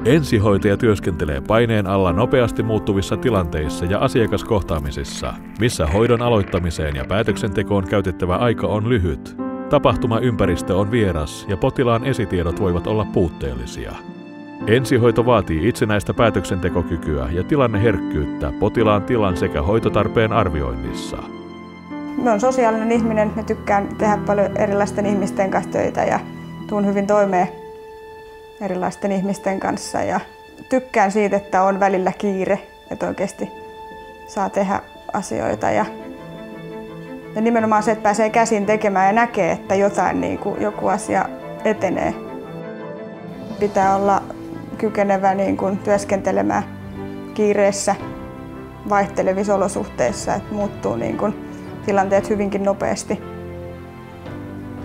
Ensihoitaja työskentelee paineen alla nopeasti muuttuvissa tilanteissa ja asiakaskohtaamisissa, missä hoidon aloittamiseen ja päätöksentekoon käytettävä aika on lyhyt. Tapahtumaympäristö on vieras ja potilaan esitiedot voivat olla puutteellisia. Ensihoito vaatii itsenäistä päätöksentekokykyä ja tilanneherkkyyttä potilaan tilan sekä hoitotarpeen arvioinnissa. Mä oon sosiaalinen ihminen, mä tykkään tehdä paljon erilaisten ihmisten kanssa töitä ja tuun hyvin toimeen erilaisten ihmisten kanssa ja tykkään siitä, että on välillä kiire, että oikeasti saa tehdä asioita ja nimenomaan se, että pääsee käsin tekemään ja näkee, että joku asia etenee. Pitää olla kykenevä työskentelemään kiireessä vaihtelevissa olosuhteissa, että muuttuu tilanteet hyvinkin nopeasti.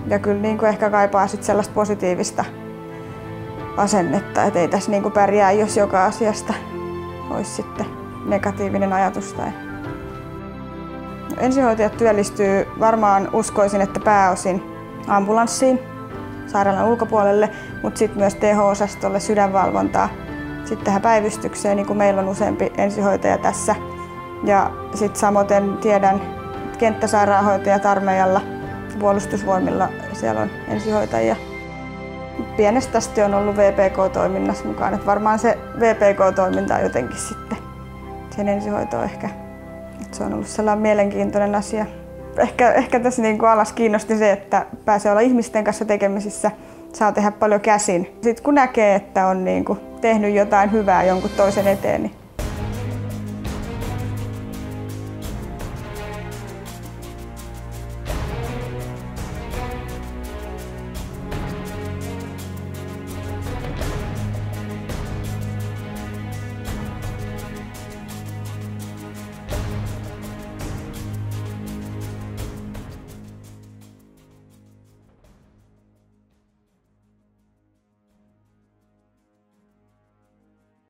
Ja kyllä ehkä kaipaa sellaista positiivista asennetta, että ei tässä pärjää, jos joka asiasta olisi sitten negatiivinen ajatus. Ensihoitajat työllistyy varmaan uskoisin, että pääosin ambulanssiin sairaalan ulkopuolelle, mutta sitten myös teho-osastolle sydänvalvontaa. Sitten tähän päivystykseen, niin kuin meillä on useampi ensihoitaja tässä. Ja sitten samoin tiedän kenttäsairaanhoitajat armeijalla, puolustusvoimilla siellä on ensihoitajia. Pienestä asti on ollut VPK-toiminnassa mukaan, että varmaan se VPK-toiminta on jotenkin sitten sen ensihoitoon ehkä. Että se on ollut sellainen mielenkiintoinen asia. Ehkä tässä alas kiinnosti se, että pääsee olla ihmisten kanssa tekemisissä, saa tehdä paljon käsin. Sitten kun näkee, että on tehnyt jotain hyvää jonkun toisen eteen, niin